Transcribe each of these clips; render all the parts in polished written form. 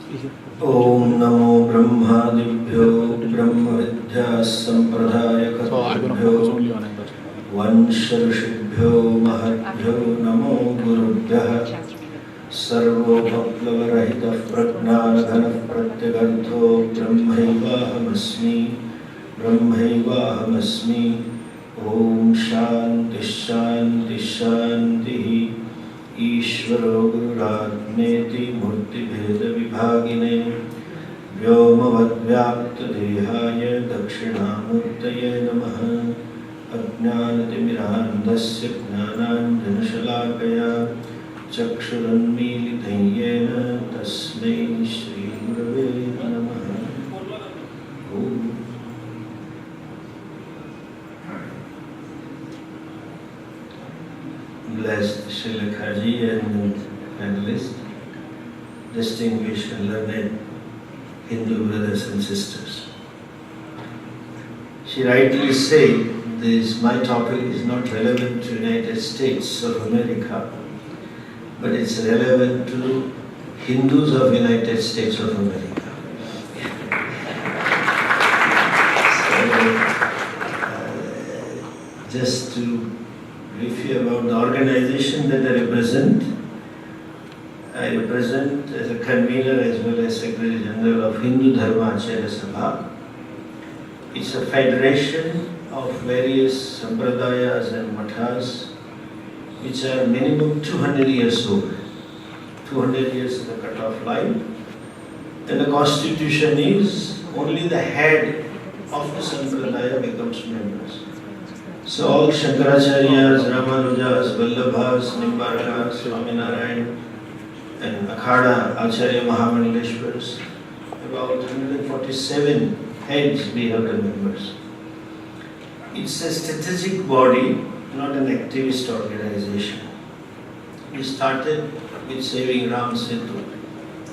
Om Namo Brahmadibhyo Brahma Vidya Sampradayakatibhyo Vanshashibhyo Mahabhyo Namo Gurubhyaha Sarvo Bhaklavarahita Prajnanadhana Pratyagartho Brahmaivahamasmi Om Shanti Shanti Shanti Ishvaro Gururatmeti Murti Bheda Vibhagine Vyomavadvyapta Dehaya Dakshinamurtaye Namaha Ajnanatimirandasya Jnananjanashalakaya Chakshuranmilithayena Tasmai Shri Gurave Namaha. Blessed Srilekha ji and panelists, distinguished and learned Hindu brothers and sisters. She rightly said this, my topic is not relevant to United States of America, but it's relevant to Hindus of United States of America. So, just to brief you about the organization that I represent. I represent as a convener as well as Secretary General of Hindu Dharma Acharya Sabha. It's a federation of various sampradayas and mathas which are minimum 200 years old. 200 years is the cut-off line. And the constitution is only the head of the sampradaya becomes members. So all Shankaracharyas, Ramanujas, Vallabhas, Nimbarakas, Swaminarayan and Akshaya, Acharya Mahamandaleshwaras, about 147 heads we have the members. It's a strategic body, not an activist organization. We started with saving Ram Setu,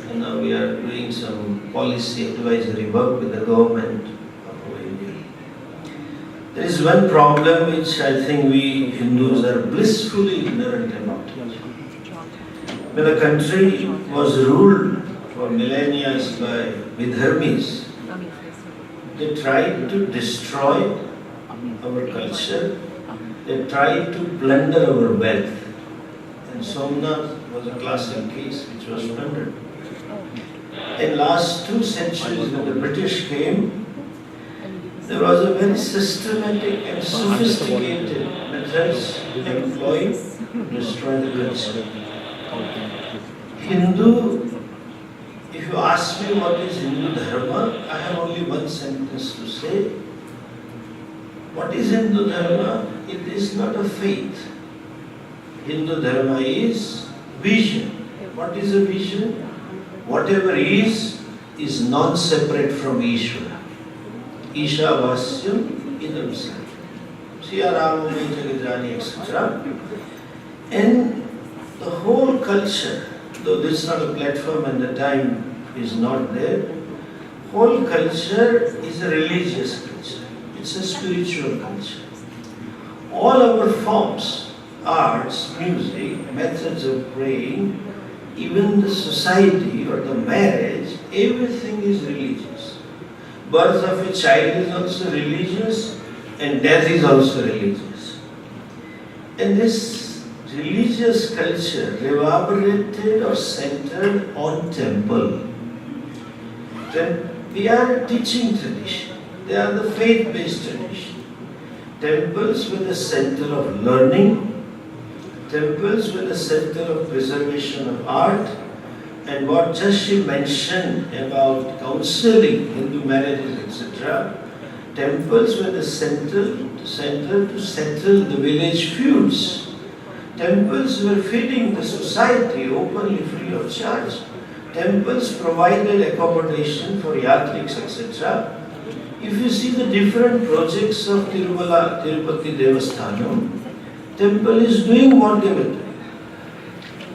and now we are doing some policy advisory work with the government. There is one problem which I think we Hindus are blissfully ignorant about. When the country was ruled for millennia by Vidharmis, they tried to destroy our culture, they tried to plunder our wealth. And Somnath was a classic case which was plundered. In last 2 centuries when the British came, there was a very systematic and sophisticated methods employed to destroy the culture. Hindu, if you ask me what is Hindu Dharma, I have only one sentence to say. What is Hindu Dharma? It is not a faith. Hindu Dharma is vision. What is a vision? Whatever is non-separate from Ishvara. Isha Vasyam Idam Sat. Siya Ramo Jagadjani, etc. And the whole culture, though this is not a platform and the time is not there, whole culture is a religious culture. It's a spiritual culture. All our forms, arts, music, methods of praying, even the society or the marriage, everything is religious. Birth of a child is also religious and death is also religious. And this religious culture reverberated or centered on temple. Then we are a teaching tradition. They are the faith-based tradition. Temples were the center of learning. Temples were the center of preservation of art. And what just she mentioned about counseling, Hindu marriages, etc., temples were the center to settle the village feuds. Temples were feeding the society openly free of charge. Temples provided accommodation for yatriks, etc. If you see the different projects of Tirupati Devasthanam, temple is doing what they were doing.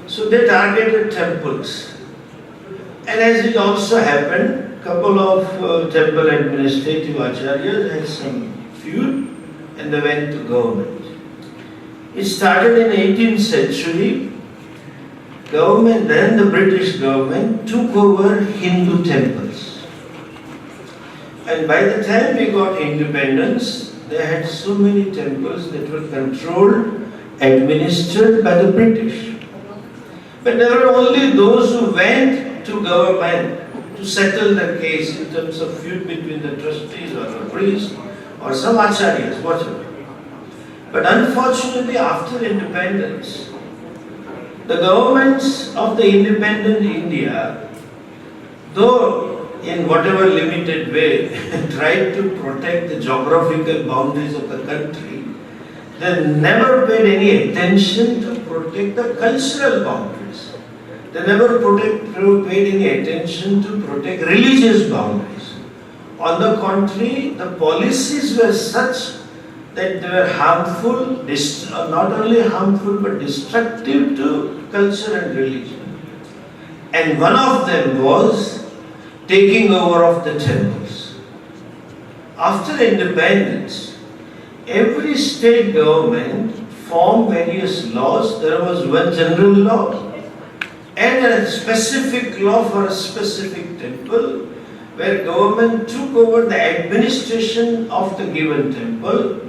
So they targeted temples. And as it also happened, couple of temple administrative acharyas had some feud and they went to government. It started in 18th century government, then the British government took over Hindu temples. And by the time we got independence, they had so many temples that were controlled, administered by the British. But there were only those who went to government to settle the case in terms of feud between the trustees or the priest or some acharyas, whatever. But unfortunately, after independence, the governments of the independent India, though in whatever limited way, tried to protect the geographical boundaries of the country, they never paid any attention to protect the cultural boundaries. They never paid any attention to protect religious boundaries. On the contrary, the policies were such that they were harmful, not only harmful but destructive to culture and religion. And one of them was taking over of the temples. After independence, every state government formed various laws. There was one general law and a specific law for a specific temple, where government took over the administration of the given temple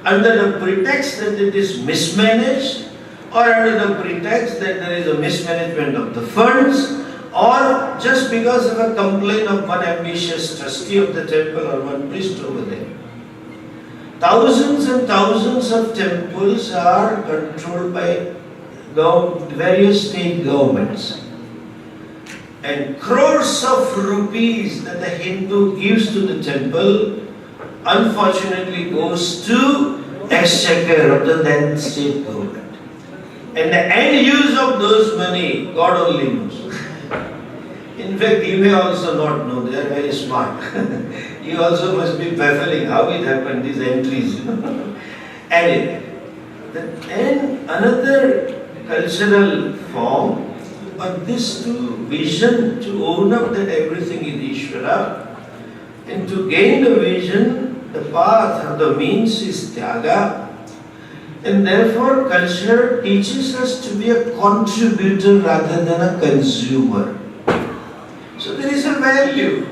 under the pretext that it is mismanaged, or under the pretext that there is a mismanagement of the funds, or just because of a complaint of one ambitious trustee of the temple or one priest over there. Thousands and thousands of temples are controlled by various state governments. And crores of rupees that the Hindu gives to the temple unfortunately goes to Acharya rather than state government. And the end use of those money, God only knows. In fact, he may also not know, they are very smart. He also must be baffling how it happened, these entries. And another cultural form, but this to vision, to own up that everything is Ishvara, and to gain the vision, the path or the means is Tyaga. And therefore culture teaches us to be a contributor rather than a consumer. So there is a value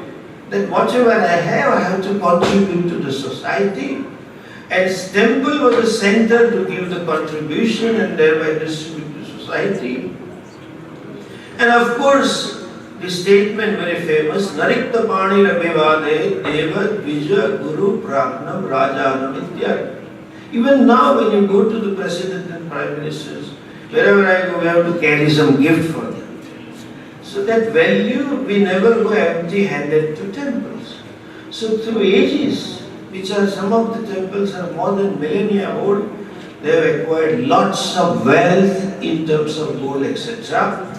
that whatever I have to contribute to the society. And temple was a center to give the contribution and thereby distribute to society. And of course, the statement very famous, Narikta Pani Rabivade Deva Dvija Guru Prajnam Rajanam Ityad. Even now when you go to the president and prime ministers, wherever I go, we have to carry some gift for them. So that value, we never go empty-handed to temples. So through ages, which are some of the temples are more than millennia old, they have acquired lots of wealth in terms of gold, etc.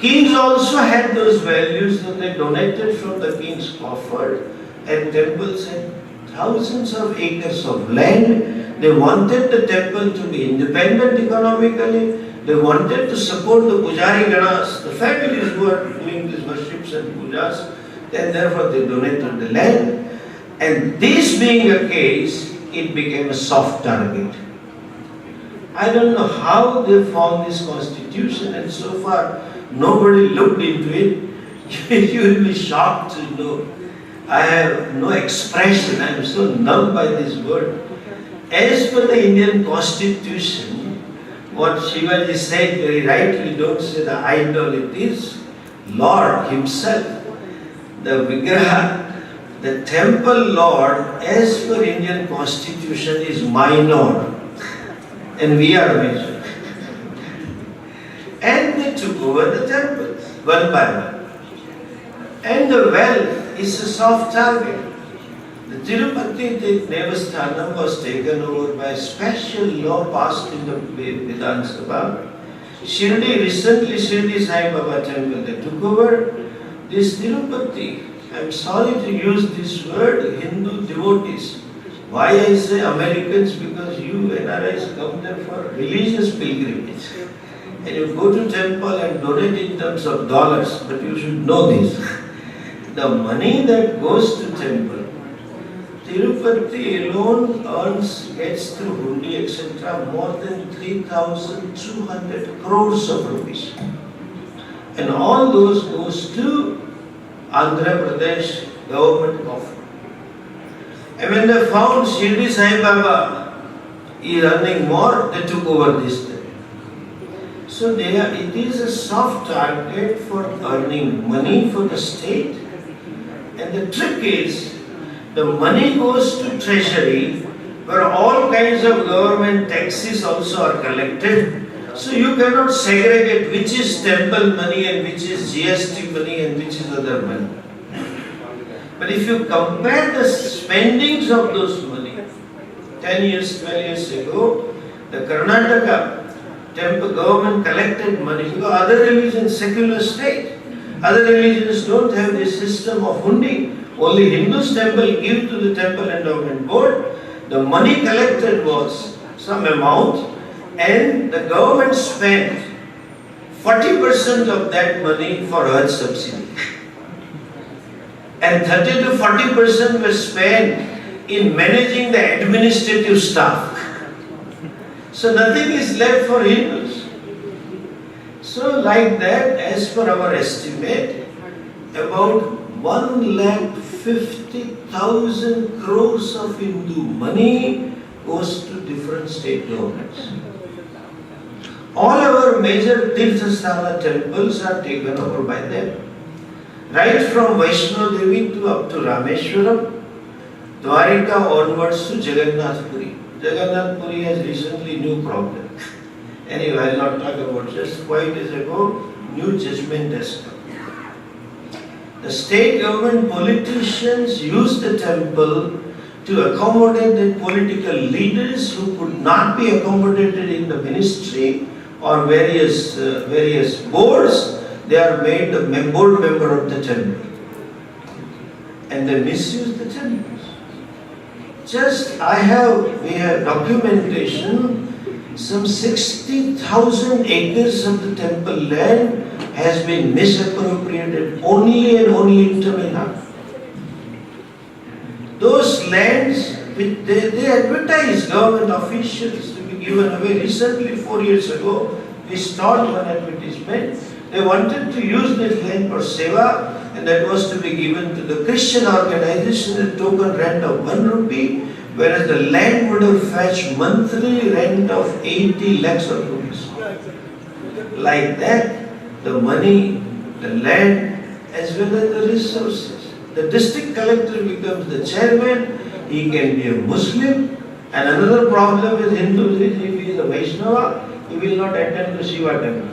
Kings also had those values that they donated from the king's coffer, and temples had thousands of acres of land. They wanted the temple to be independent economically. They wanted to support the Pujari Ganas, the families who are doing these worships and pujas, and therefore they donated the land. And this being a case, it became a soft target. I don't know how they formed this constitution, and so far nobody looked into it. You will be shocked to know. I have no expression, I am so numb by this word. As per the Indian constitution, what Shivaji said very rightly, don't say the idol, it is Lord himself. The Vigraha, the temple Lord, as per Indian constitution, is minor. And we are major. And they took over the temples, one by one. And the wealth is a soft target. The Tirupati Devasthanam was taken over by a special law passed in the Vedanta Sabha. Recently Shri Sai Baba temple, they took over this Tirupati. I am sorry to use this word, Hindu devotees. Why I say Americans? Because you NRIs come there for religious pilgrimage. And you go to temple and donate in terms of dollars, but you should know this. The money that goes to temple, Tirupati alone gets through hundi, etc., more than 3,200 crores of rupees. And all those goes to Andhra Pradesh government coffers. And when they found Shri Sai Baba is earning more, they took over this thing. So it is a soft target for earning money for the state. And the trick is, the money goes to treasury, where all kinds of government taxes also are collected. So you cannot segregate which is temple money and which is GST money and which is other money. But if you compare the spendings of those money, 10 years, 12 years ago, the Karnataka temple government collected money because other religions, secular state, other religions don't have this system of hundi. Only Hindus temple give to the temple endowment board. The money collected was some amount and the government spent 40% of that money for Hajj subsidy. And 30 to 40% was spent in managing the administrative staff. So nothing is left for Hindus. So like that, as per our estimate, about 1,50,000 crores of Hindu money goes to different state governments. All our major Tirthasthana temples are taken over by them. Right from Vaishno Devi to up to Rameshwaram, Dwarika onwards to Jagannath Puri. Jagannath Puri has recently new problem. Anyway, I will not talk about just 5 days ago, new judgment has come. The state government politicians use the temple to accommodate the political leaders who could not be accommodated in the ministry or various boards. They are made the board member of the temple. And they misuse the temples. We have documentation, some 60,000 acres of the temple land has been misappropriated only and only in Tamil Nadu. Those lands, they advertise government officials to be given away. Recently, 4 years ago, we stalled one advertisement. They wanted to use this land for Siva, and that was to be given to the Christian organization at token rent of 1 rupee, whereas the land would have fetched monthly rent of 80 lakhs of rupees. Like that, the money, the land, as well as the resources. The district collector becomes the chairman, he can be a Muslim, and another problem with Hindus is if he is a Vaishnava, he will not attend the Shiva temple.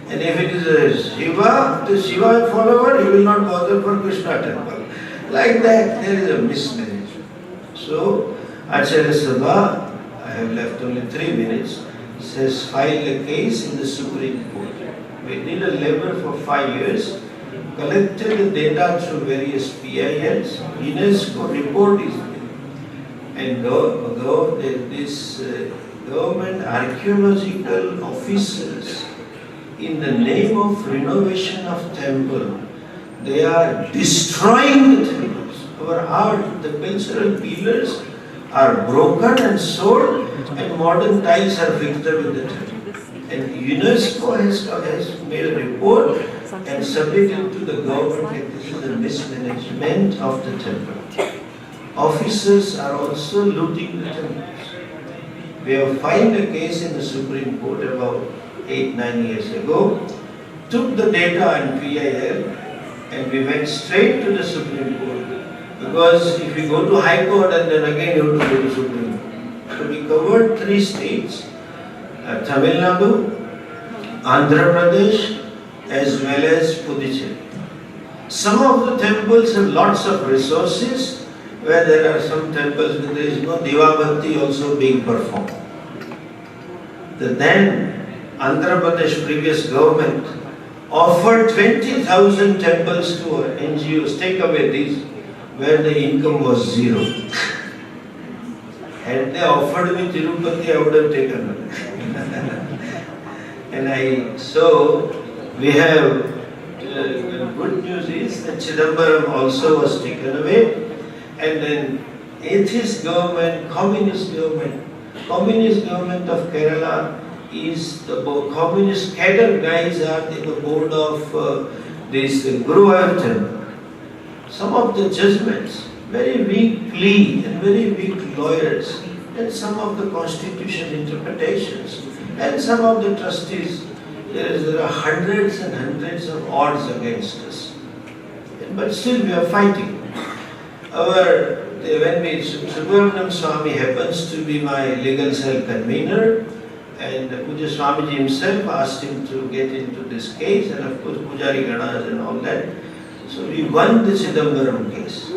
And if it is a Shiva, the Shiva follower, he will not bother for Krishna temple. Like that, there is a mismanagement. So, Acharya Sabha, I have left only 3 minutes, says file a case in the Supreme Court. We did a labor for 5 years, collected the data through various PILs, UNESCO report is there. And this government archaeological officers, in the name of renovation of temple, they are destroying the temples. Our art, the cultural pillars are broken and sold, and modern tiles are fixed with the temple. And UNESCO has made a report and submitted to the government that this is a mismanagement of the temple. Officers are also looting the temples. We have filed a case in the Supreme Court about 8-9 years ago, took the data and PIL, and we went straight to the Supreme Court. Because if we go to High Court and then again you have to go to Supreme Court. So we covered 3 states, Tamil Nadu, Andhra Pradesh, as well as Puducherry. Some of the temples have lots of resources, where there are some temples where there is no Divabhakti also being performed. The then Andhra Pradesh previous government offered 20,000 temples to NGOs, take away these, where the income was 0. Had they offered me Tirupati, I would have taken it. So we have, the good news is that Chidambaram also was taken away, and then atheist government, communist government of Kerala is the communist cadre guys are in the board of this Guru Temple. Some of the judgments, very weak plea and very weak lawyers, and some of the constitution interpretations, and some of the trustees, there are hundreds and hundreds of odds against us. But still we are fighting. Subramanium Swami happens to be my legal cell convener, and Puja Swamiji himself asked him to get into this case, and of course Pujari Ganas and all that. So we won the Chidambaram case.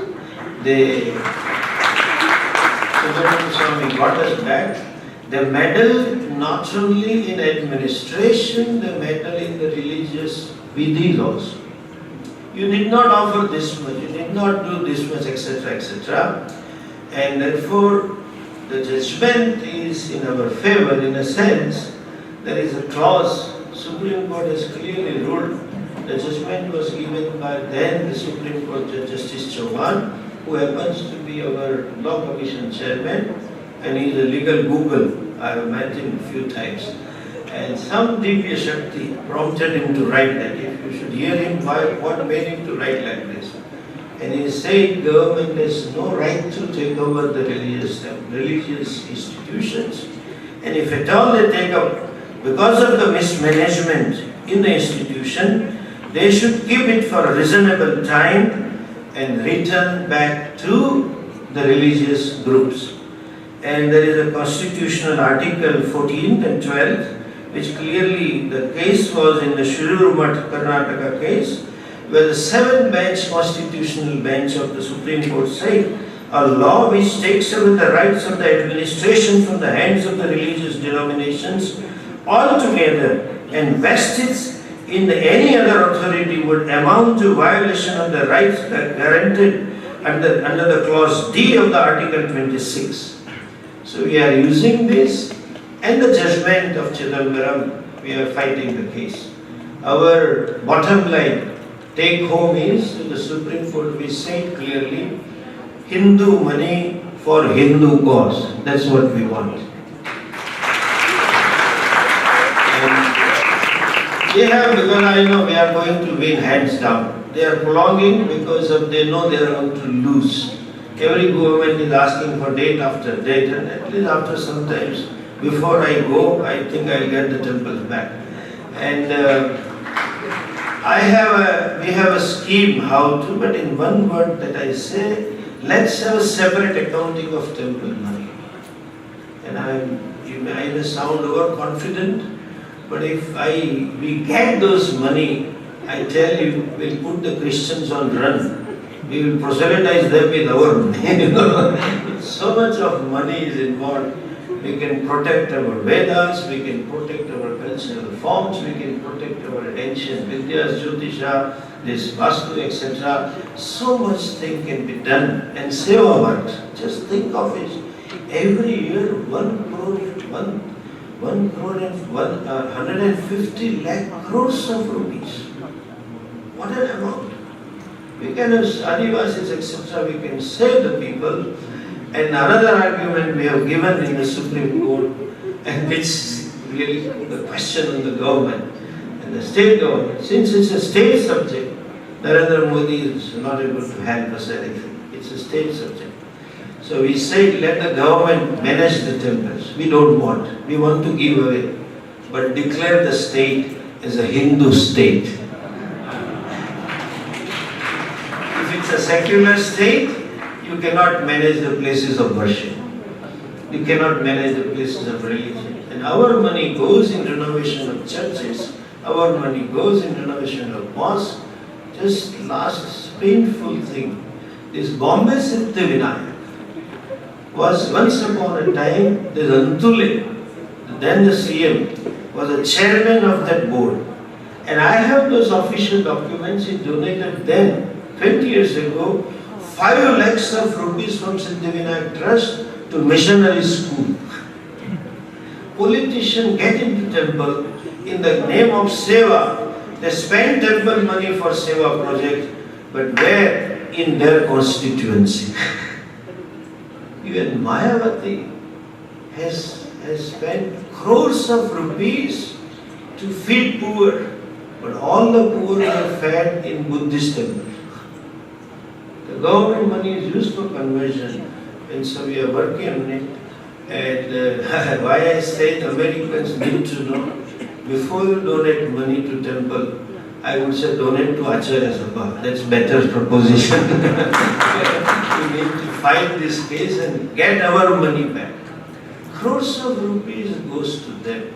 Subramaniam Swami got us back. They meddled not only in administration, they meddled in the religious vidhis also. You did not offer this much, you did not do this much, etc., etc. And therefore, the judgment is in our favor in a sense. There is a clause, Supreme Court has clearly ruled. The judgment was given by then the Supreme Court Judge Justice Chauhan, who happens to be our Law Commission Chairman, and he is a legal Google. I have met him a few times. And some Divya Shakti prompted him to write that. If you should hear him, what made him to write like this? And he said government has no right to take over the religious institutions. And if at all they take up, because of the mismanagement in the institution, they should keep it for a reasonable time and return back to the religious groups. And there is a constitutional article 14th and 12th, which clearly the case was in the Shirur-Math Karnataka case, where the 7-bench constitutional bench of the Supreme Court said a law which takes away the rights of the administration from the hands of the religious denominations altogether and vests it in any other authority would amount to violation of the rights guaranteed under the clause D of the Article 26. So we are using this and the judgment of Chidambaram, we are fighting the case. Our bottom line, take home is, to the Supreme Court we say clearly, Hindu money for Hindu cause. That's what we want. And they have, because I know we are going to win hands down. They are prolonging because they know they are going to lose. Every government is asking for date after date, and at least after some times, before I go, I think I'll get the temples back. And we have a scheme how to, but in one word that I say, let's have a separate accounting of temple money. And you may sound overconfident, but if we get those money, I tell you, we'll put the Christians on run. We will proselytize them with our money. So much of money is involved. We can protect our Vedas, we can protect our cultural forms, we can protect our ancient Vidyas, Jyotisha, this Vastu, etc. So much thing can be done. And Seva work, just think of it. Every year, 150 lakh crores of rupees. What an amount. We can have Adivasis, etc. We can save the people. And another argument we have given in the Supreme Court, and which really the question on the government and the state government, since it's a state subject, Narendra Modi is not able to help us anything. It's a state subject. So we say let the government manage the temples. We don't want. We want to give away, but declare the state as a Hindu state. If it's a secular state, you cannot manage the places of worship. You cannot manage the places of religion. And our money goes in renovation of churches. Our money goes in renovation of mosques. Just last painful thing. This Bombay Siddhivinayak was once upon a time, this Antule, then the CM, was a chairman of that board. And I have those official documents. He donated then, 20 years ago, 5 lakhs of rupees from Siddhivinayak Trust to missionary school. Politicians get into temple in the name of Seva. They spend temple money for Seva project, but where? In their constituency. Even Mayavati has spent crores of rupees to feed poor, but all the poor are fed in Buddhist temple. The government money is used for conversion, and so we are working on it. And why I say the Americans need to know, before you donate money to temple, I would say donate to Acharya Sabha. That's better proposition. We need to fight this case and get our money back. Crores of rupees goes to them.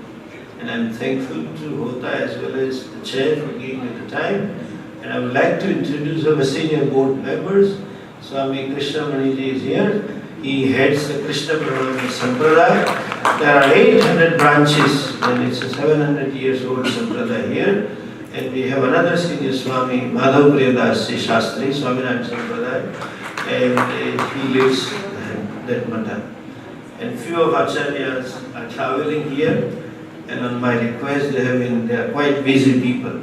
And I'm thankful to Hota as well as the chair for giving me the time. And I would like to introduce our senior board members. Swami Krishnamani is here. He heads the Krishna Paramatmananda Sampradaya. There are 800 branches and it's a 700 years old Sampradaya here. And we have another senior Swami, Madhav Priyadasi Shastri, Swaminarayan Sampradaya. And he lives that Mata. And few of Acharyas are traveling here. And on my request, they are quite busy people.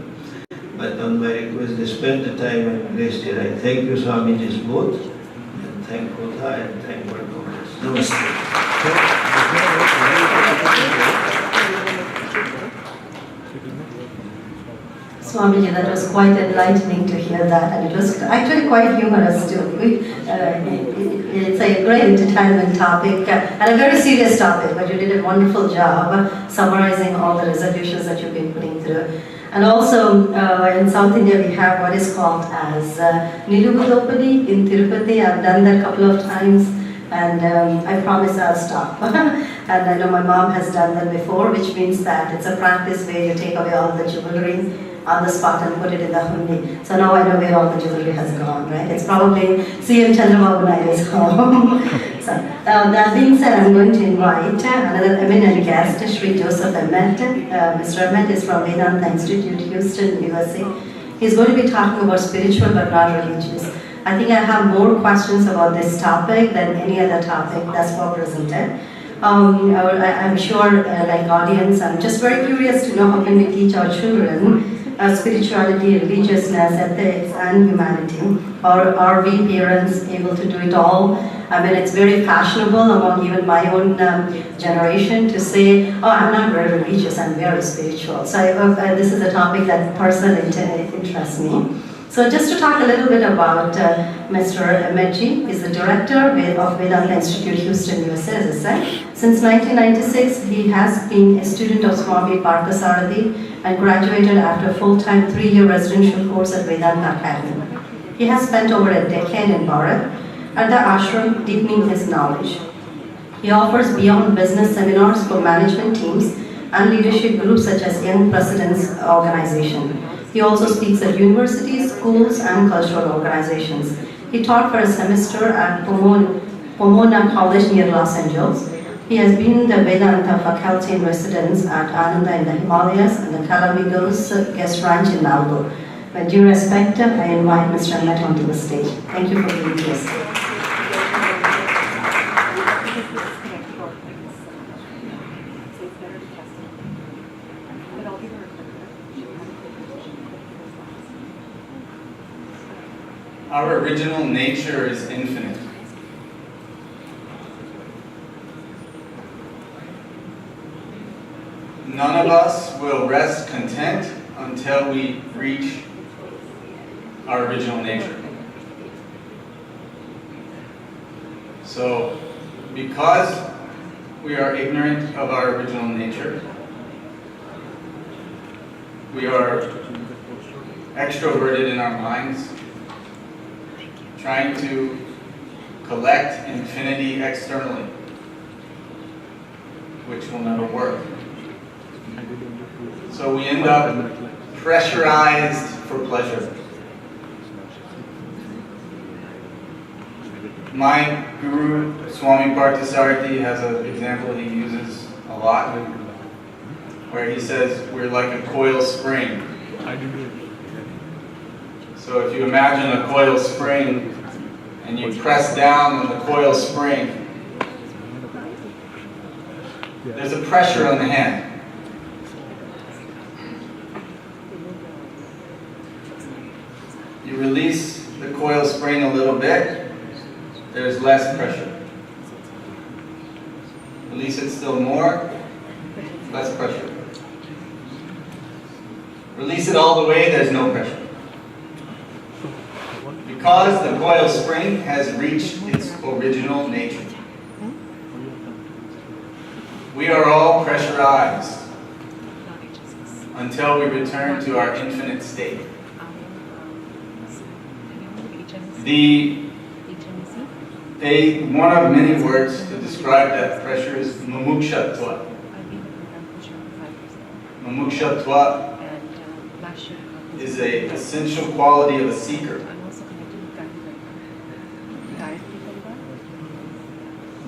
But on my request, they spent the time and placed here. I thank you, Swamijis, both. And thank Kotha and thank World Congress. Namaste. Swamiji, that was quite enlightening to hear that, and it was actually quite humorous too. It's a great entertainment topic and a very serious topic, but you did a wonderful job summarizing all the resolutions that you've been putting through. And also in South India we have what is called as Nilugudopadi in Tirupati. I've done that a couple of times, and I promise I'll stop. And I know my mom has done that before, which means that it's a practice where you take away all the jewelry on the spot and put it in the hundi. So now I know where all the jewelry has gone, right? It's probably CM Chandrababu Naidu's home. So that being said, I'm going to invite another eminent guest, Shri Joseph Emmett. Mr. Emmett is from Vedanta Institute, Houston, USA. He's going to be talking about spiritual but not religious. I think I have more questions about this topic than any other topic that's well presented. I'm sure, like audience, I'm just very curious to know how can we teach our children spirituality, religiousness, ethics, and humanity. Or are we parents able to do it all? I mean, it's very fashionable among even my own generation to say, oh, I'm not very religious, I'm very spiritual. So this is a topic that personally interests me. So just to talk a little bit about Mr. Emmett, he's the director of Vedanta Institute, Houston, USA, as I said. Since 1996, he has been a student of Swami Parthasarathi and graduated after a full-time 3-year residential course at Vedanta Academy. He has spent over a decade in Bharat at the ashram deepening his knowledge. He offers beyond business seminars for management teams and leadership groups such as Young Presidents Organization. He also speaks at universities, schools, and cultural organizations. He taught for a semester at Pomona College near Los Angeles. He has been the Vedanta faculty in residence at Ananda in the Himalayas and the Calamigos guest ranch in Malibu. With due respect, I invite Mr. Emmett onto the stage. Thank you for being here. Our original nature is infinite. None of us will rest content until we reach our original nature. So, because we are ignorant of our original nature, we are extroverted in our minds, trying to collect infinity externally, which will never work. So we end up pressurized for pleasure. My guru, Swami Parthasarathi, has an example he uses a lot, where he says we're like a coil spring. So if you imagine a coil spring and you press down on the coil spring, there's a pressure on the hand. You release the coil spring a little bit, there's less pressure. Release it still more, less pressure. Release it all the way, there's no pressure. Because the coil spring has reached its original nature. We are all pressurized until we return to our infinite state. One of many words to describe that pressure is mumukshatva. Mumukshatva is an essential quality of a seeker.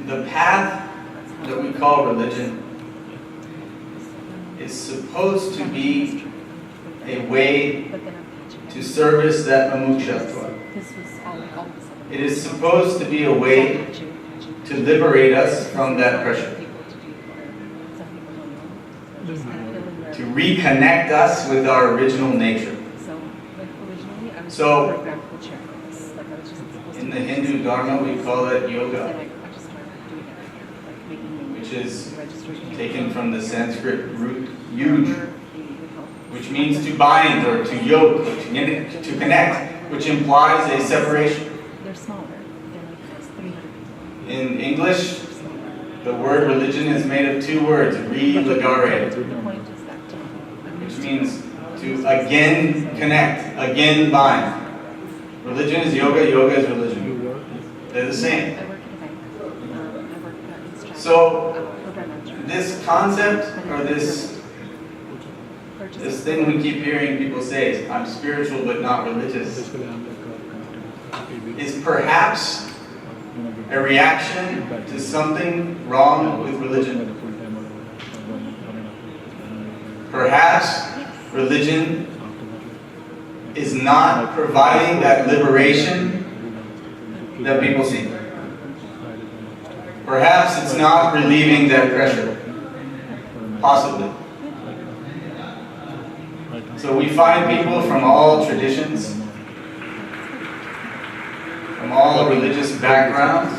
The path that we call religion is supposed to be a way to service that mumukshatva. It is supposed to be a way to liberate us from that pressure. To reconnect us with our original nature. So, in the Hindu Dharma we call it yoga, which is taken from the Sanskrit root yuj, which means to bind or to yoke, or to connect, which implies a separation. In English, the word religion is made of two words, re-ligare, which means to again connect, again bind. Religion is yoga, yoga is religion. They're the same. So, this concept, or this thing we keep hearing people say, I'm spiritual but not religious, is perhaps a reaction to something wrong with religion. Perhaps religion is not providing that liberation that people seek. Perhaps it's not relieving that pressure. Possibly. So we find people from all traditions, from all religious backgrounds,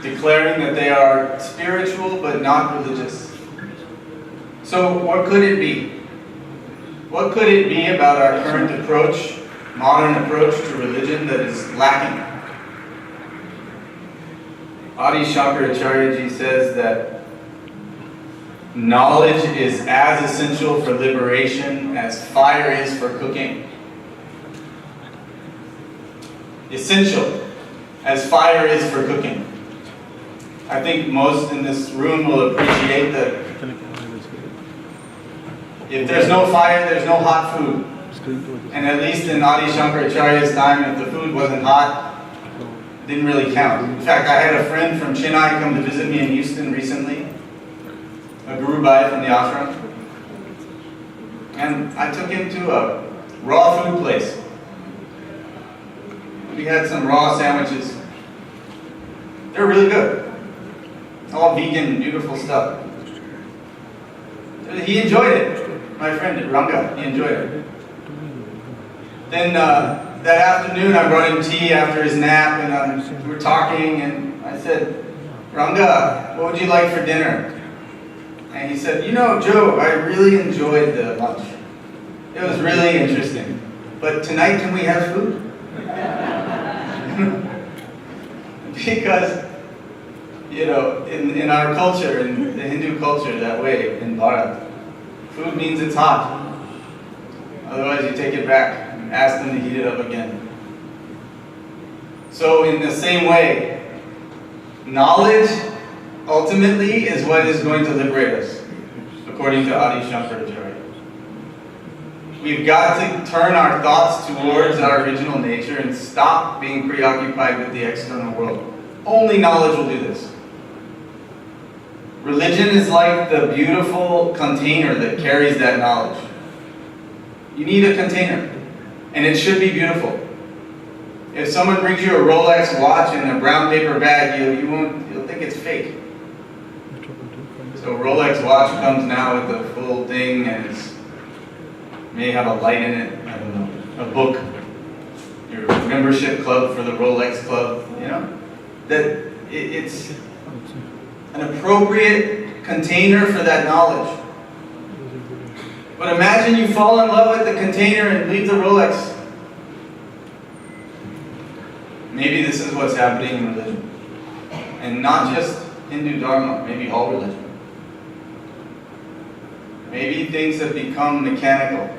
declaring that they are spiritual but not religious. So what could it be? What could it be about our current approach, modern approach to religion that is lacking? Adi Shankar Acharya ji says that knowledge is as essential for liberation as fire is for cooking. Essential as fire is for cooking. I think most in this room will appreciate that if there's no fire, there's no hot food. And at least in Adi Shankar Acharya's time, if the food wasn't hot, it didn't really count. In fact, I had a friend from Chennai come to visit me in Houston recently, a Guru Bhai from the ashram. And I took him to a raw food place. We had some raw sandwiches. They're really good. All vegan, beautiful stuff. He enjoyed it. My friend Ranga, he enjoyed it. Then that afternoon I brought him tea after his nap and we were talking and I said, Ranga, what would you like for dinner? And he said, you know, Joe, I really enjoyed the lunch. It was really interesting. But tonight can we have food? Because, you know, in our culture, in the Hindu culture that way, in Bharat, food means it's hot. Otherwise you take it back and ask them to heat it up again. So in the same way, knowledge ultimately is what is going to liberate us, according to Adi Shankar Acharya. We've got to turn our thoughts towards our original nature and stop being preoccupied with the external world. Only knowledge will do this. Religion is like the beautiful container that carries that knowledge. You need a container, and it should be beautiful. If someone brings you a Rolex watch in a brown paper bag, you'll think it's fake. So a Rolex watch comes now with the full thing, and it may have a light in it. I don't know, a book, your membership club for the Rolex club. You know that it's an appropriate container for that knowledge. But imagine you fall in love with the container and leave the Rolex. Maybe this is what's happening in religion. And not just Hindu Dharma, maybe all religion. Maybe things have become mechanical.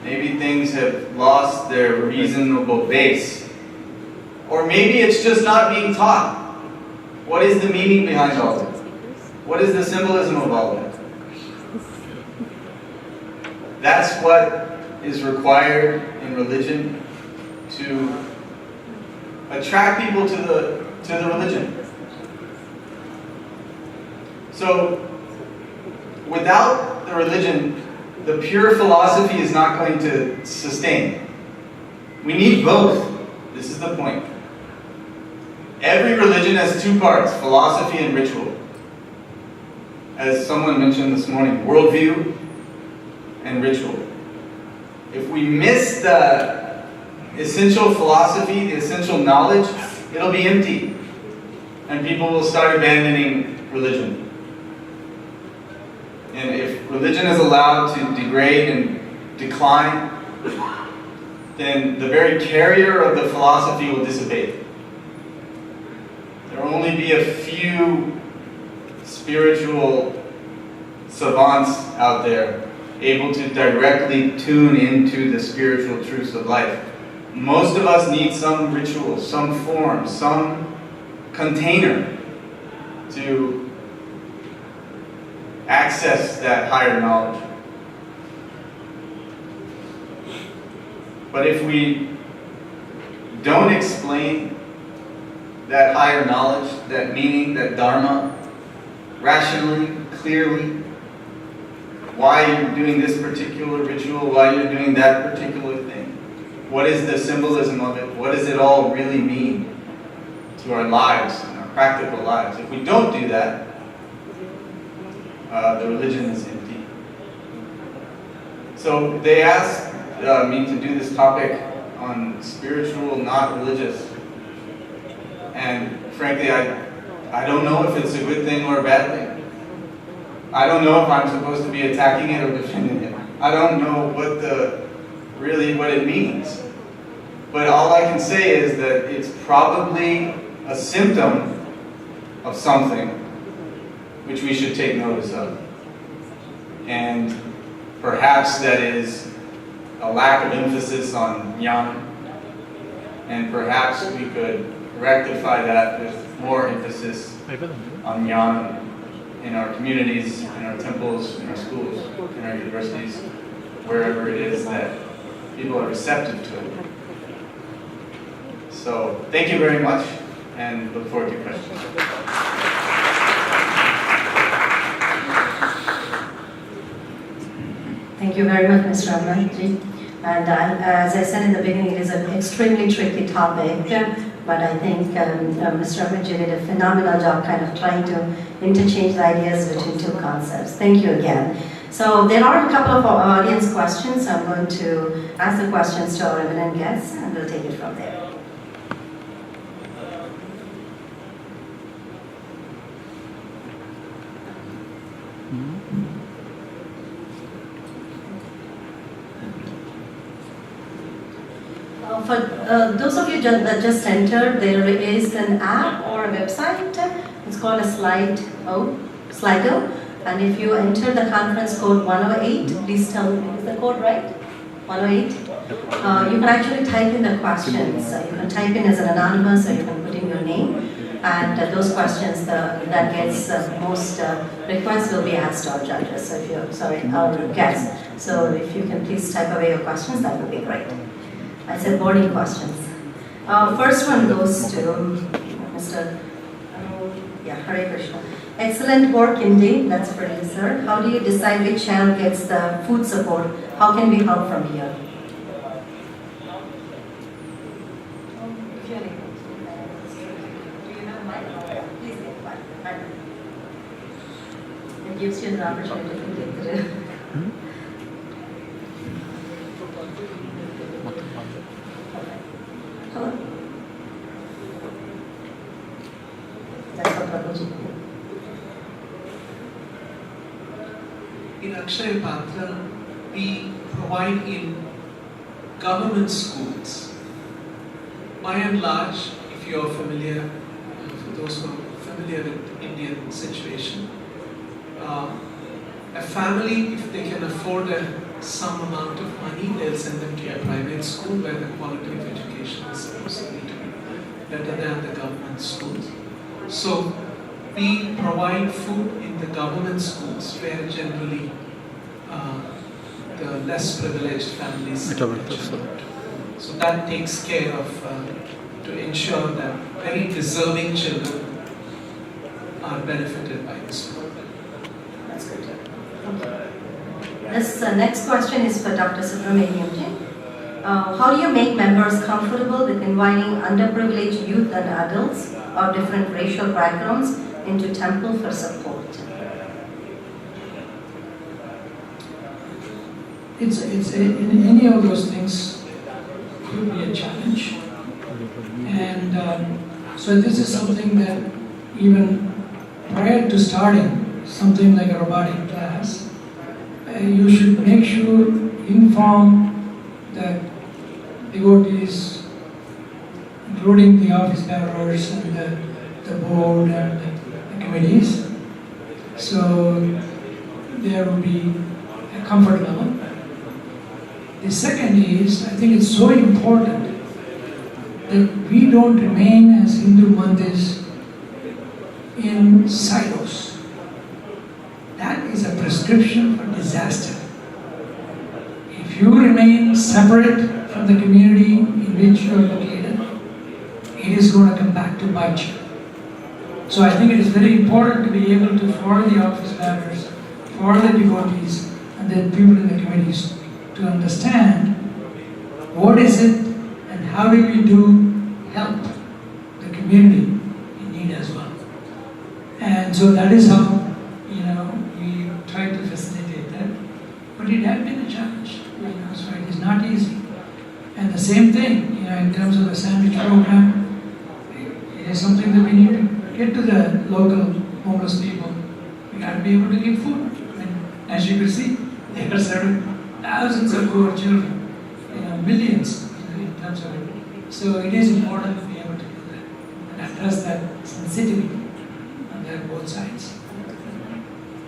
Maybe things have lost their reasonable base. Or maybe it's just not being taught. What is the meaning behind all of it? What is the symbolism of all of it? That's what is required in religion to attract people to the religion. So, without the religion, the pure philosophy is not going to sustain. We need both. This is the point. Every religion has two parts, philosophy and ritual. As someone mentioned this morning, worldview and ritual. If we miss the essential philosophy, the essential knowledge, it'll be empty. And people will start abandoning religion. And if religion is allowed to degrade and decline, then the very carrier of the philosophy will dissipate. There will only be a few spiritual savants out there able to directly tune into the spiritual truths of life. Most of us need some ritual, some form, some container to access that higher knowledge. But if we don't explain that higher knowledge, that meaning, that dharma, rationally, clearly, why you're doing this particular ritual, why you're doing that particular thing, what is the symbolism of it, what does it all really mean to our lives and our practical lives. If we don't do that, the religion is empty. So they asked me to do this topic on spiritual, not religious. And frankly, I don't know if it's a good thing or a bad thing. I don't know if I'm supposed to be attacking it or defending it. I don't know what it means. But all I can say is that it's probably a symptom of something which we should take notice of. And perhaps that is a lack of emphasis on jnana. And perhaps we could rectify that with more emphasis on jnana in our communities, in our temples, in our schools, in our universities, wherever it is that people are receptive to it. So, thank you very much, and look forward to your questions. Thank you very much, Mr. Emmett. And as I said in the beginning, it is an extremely tricky topic, but I think Mr. Emmett did a phenomenal job kind of trying to interchange the ideas between two concepts. Thank you again. So there are a couple of audience questions. I'm going to ask the questions to our eminent guests, and we'll take it from there. For those of you that just entered, there is an app or a website. It's called a Slido. And if you enter the conference code 108, please tell me, is the code right? 108? You can actually type in the questions. You can type in as an anonymous, or you can put in your name. And those questions that gets most requests will be asked to our judges. So our guests. So if you can please type away your questions, that would be great. I said boarding questions. First one goes to Mr. Hare Krishna. Excellent work indeed, that's for you, sir. How do you decide which child gets the food support? How can we help from here? It gives you an opportunity to get through. Hello? That's what Prabhuji did. in Akshaya Patra, we provide in government schools. By and large, if you are familiar, for those who are familiar with Indian situation, a family, if they can afford some amount of money, they'll send them to a private school where the quality of education is supposedly to be better than the government schools. So we provide food in the government schools where generally the less privileged families send their children. So that takes care of, to ensure that very deserving children are benefited by this program. That's good. This next question is for Dr. Subramaniam. How do you make members comfortable with inviting underprivileged youth and adults or different racial backgrounds into temple for support? In any of those things could be a challenge, and so this is something that even prior to starting something like a robotic class, you should make sure inform the devotees, including the office bearers and the board and the committees, so there will be a comfort level. The second is, I think it's so important that we don't remain as Hindu Mandirs in silos. That is a prescription for disaster. If you remain separate from the community in which you are located, it is going to come back to bite you. So I think it is very important to be able to, for the office bearers, for the devotees, and the people in the committees, to understand what is it and how do we help the community in need as well. And so that is how, we try to facilitate that. But it has been a challenge, so it is not easy. And the same thing, in terms of the sandwich program, it is something that we need to get to the local homeless people. We got to be able to give food. And as you can see, they are serving thousands of poor children, millions in terms of it. So it is important to be able to do that and address that sensitivity on both sides.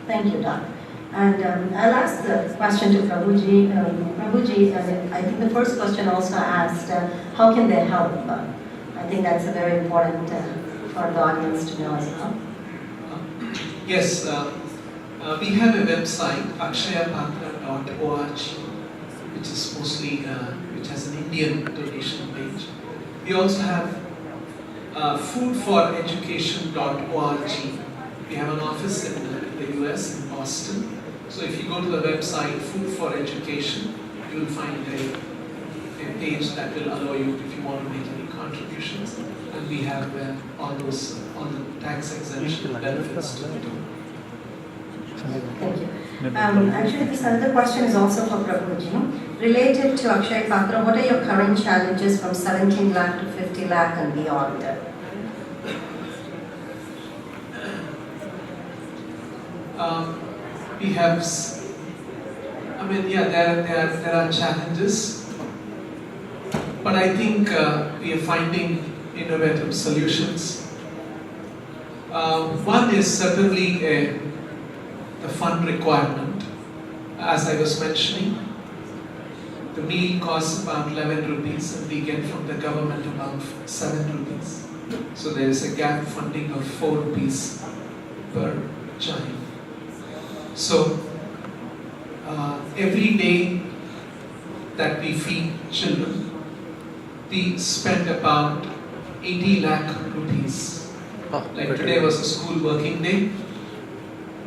Thank you, Doc. And I'll ask the question to Prabhuji. Prabhuji, I think the first question also asked, how can they help? I think that's very important for the audience to know as well. Yes, we have a website, akshayapatra.org, which is mostly, which has an Indian donation page. We also have foodforeducation.org. We have an office in the US, in Boston. So if you go to the website, Food for Education, you will find a page that will allow you, if you want to make any contributions. And we have all the tax exemption benefits to do. Thank you. Actually, this other question is also for Prabhuji. Related to Akshaya Patra, what are your current challenges from 17 lakh to 50 lakh and beyond? We have, there are challenges, but I think we are finding innovative solutions. One is certainly the fund requirement. As I was mentioning, the meal costs about 11 rupees and we get from the government about 7 rupees. So there is a gap funding of 4 rupees per child. So every day that we feed children, we spend about 80 lakh rupees. Like today was a school working day.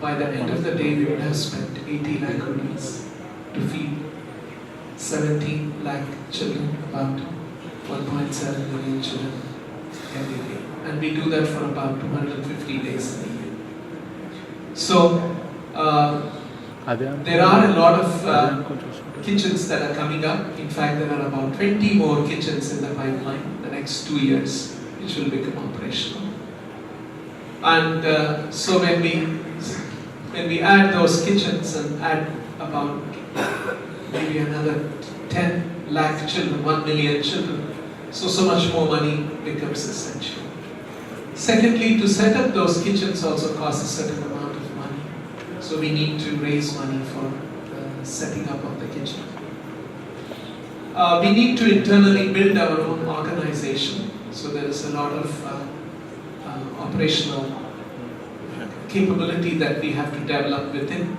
By the end of the day, we would have spent 80 lakh rupees to feed 17 lakh children, about 1.7 million children every day. And we do that for about 250 days in a year. So, there are a lot of kitchens that are coming up. In fact, there are about 20 more kitchens in the pipeline in the next 2 years, which will become operational. And so when when we add those kitchens and add about maybe another 10 lakh children, 1 million children, so much more money becomes essential. Secondly, to set up those kitchens also costs a certain amount of money. So we need to raise money for setting up of the kitchen. We need to internally build our own organization. So there is a lot of operational capability that we have to develop within,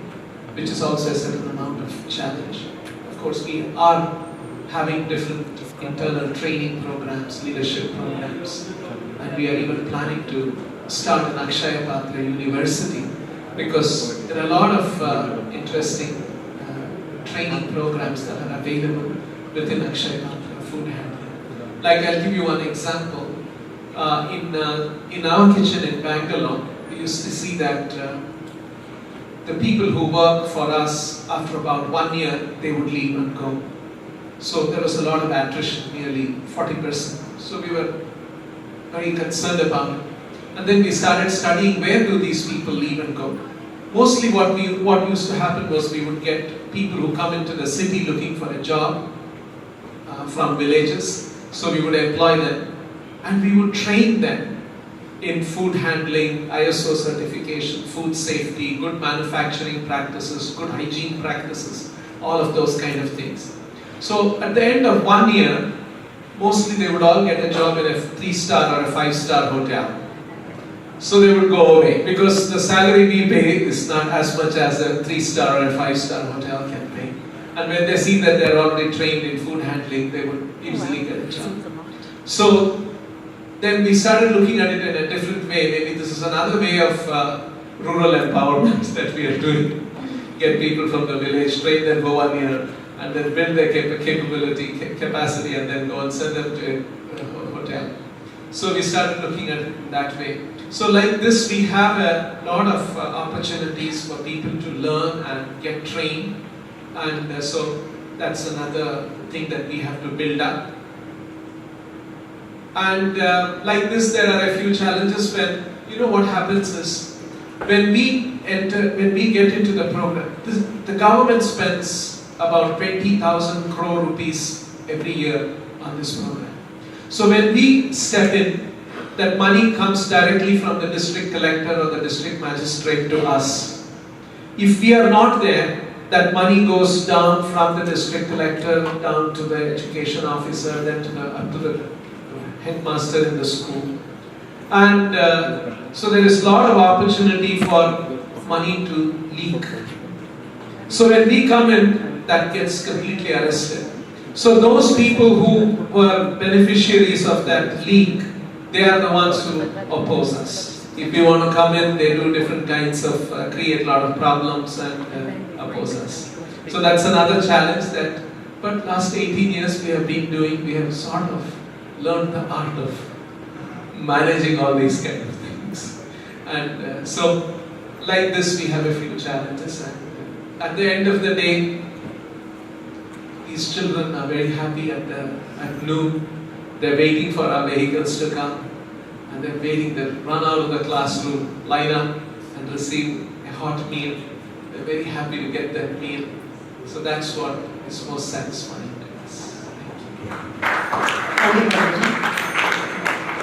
which is also a certain amount of challenge. Of course, we are having different internal training programs, leadership programs, and we are even planning to start an Akshaya Patra University, because there are a lot of interesting training programs that are available within Akshaya Patra food handling. Like, I'll give you one example. In our kitchen in Bangalore, we used to see that the people who work for us, after about 1 year, they would leave and go. So there was a lot of attrition, nearly 40%. So we were very concerned about it. And then we started studying where do these people leave and go. Mostly what used to happen was we would get people who come into the city looking for a job from villages. So we would employ them and we would train them in food handling, ISO certification, food safety, good manufacturing practices, good hygiene practices, all of those kind of things. So at the end of 1 year, mostly they would all get a job in a 3-star or a 5-star hotel. So they would go away because the salary we pay is not as much as a 3-star or a 5-star hotel can pay. And when they see that they're already trained in food handling, they would easily get a job. So then we started looking at it in a different way. Maybe this is another way of rural empowerment that we are doing. Get people from the village, train them for 1 year, and then build their capacity, and then go and send them to a hotel. So we started looking at it that way. So like this, we have a lot of opportunities for people to learn and get trained, and so that's another thing that we have to build up. And like this, there are a few challenges when, what happens is, when we get into the program, the government spends about 20,000 crore rupees every year on this program. So when we step in, that money comes directly from the district collector or the district magistrate to us. If we are not there, that money goes down from the district collector down to the education officer, then up to the headmaster in the school. And so there is a lot of opportunity for money to leak. So when we come in, that gets completely arrested. So those people who were beneficiaries of that leak, they are the ones who oppose us. If we want to come in, they do different kinds of, create a lot of problems and oppose us. So that's another challenge that, but last 18 years we have sort of learned the art of managing all these kind of things. And so, like this, we have a few challenges. And at the end of the day, these children are very happy at noon. They're waiting for our vehicles to come. And they're waiting, they run out of the classroom, line up and receive a hot meal. They're very happy to get that meal. So that's what is most satisfying to us. Thank you, Prabhuji.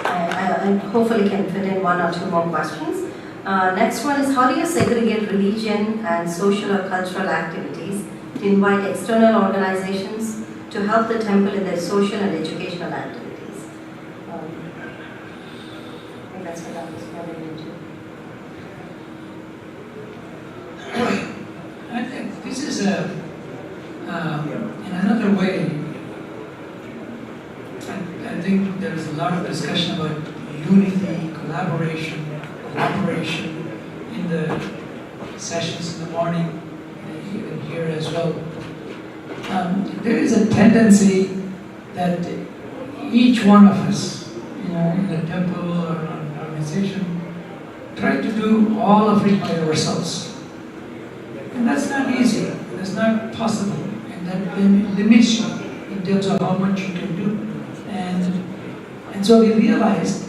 I hopefully can fit in 1 or 2 more questions. Next one is, how do you segregate religion and social or cultural activities to invite external organizations to help the temple in their social and educational activities? I think that's what I was getting into. I think this is in another way. I think there is a lot of discussion about unity, collaboration, cooperation in the sessions in the morning, and even here as well. There is a tendency that each one of us, in the temple or an organization, try to do all of it by ourselves. And that's not easy, that's not possible, and that limits you in terms of how much you can do. And so we realized,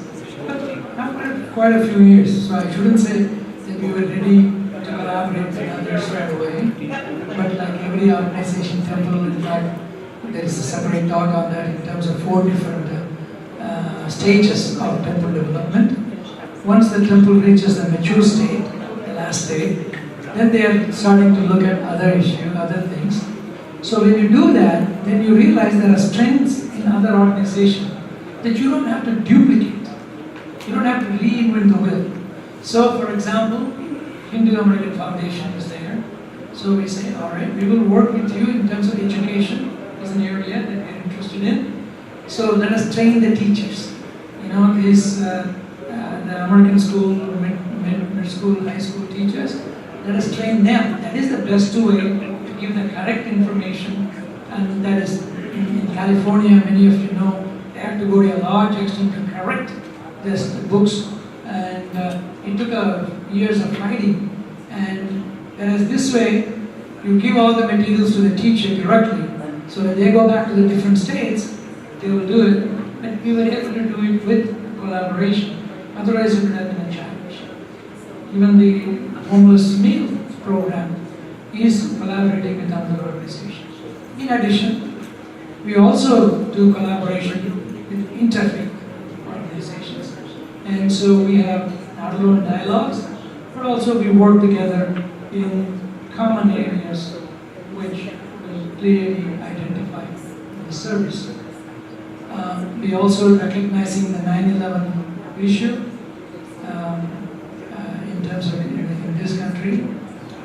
but after quite a few years, so I shouldn't say that we were ready to collaborate with others right away. But like every organization, temple, in fact, there is a separate talk on that in terms of 4 different stages of temple development. Once the temple reaches the mature state, the last state, then they are starting to look at other issues, other things. So when you do that, then you realize there are strengths in other organizations that you don't have to duplicate. You don't have to reinvent the wheel. So for example, Hindu American Foundation is there. So we say, all right, we will work with you in terms of education. Is an area that we're interested in. So let us train the teachers. You know, these the American school, mid school, high school teachers. Let us train them. That is the best way to give the correct information. And that is in California, many of you know, they have to go to a large extent to correct this books. And it took years of fighting. And whereas this way, you give all the materials to the teacher directly. So when they go back to the different states, they will do it. But we were able to do it with collaboration. Otherwise, it would have been a challenge. Even the homeless meal program is collaborating with other organizations. In addition, we also do collaboration with interfaith organizations. And so we have not alone dialogues, but also we work together in common areas which will clearly identify the service. We also recognizing the 9/11 issue in terms of in this country.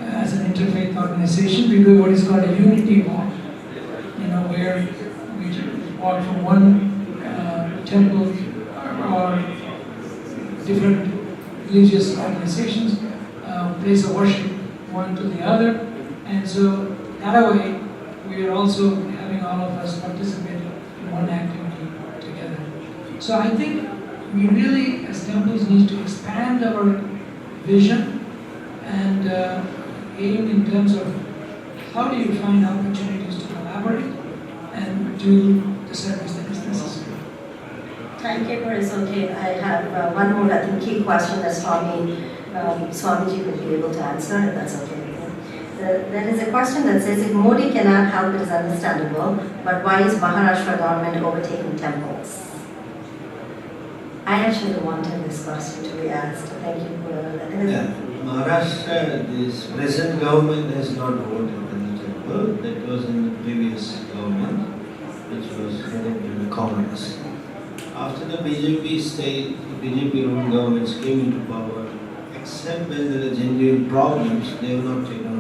As an interfaith organization, we do what is called a unity walk. You know, where we walk from one temple or different religious organizations, place of worship, one to the other, and so that way we are also having all of us participate in one activity together. So I think we really, as temples, need to expand our vision and aim in terms of how do you find opportunities to collaborate and do the service that is necessary. Thank you, it's okay. I have one more, I think, key question that Swamiji would be able to answer, if that's okay. There is a question that says, if Modi cannot help, it is understandable, but why is Maharashtra government overtaking temples? I actually wanted this question to be asked. Thank you for that. Maharashtra, this present government has not voted in the temple. That was in the previous government, which was headed by the Congress. After the BJP ruled governments came into power, except when there are genuine problems, they have not taken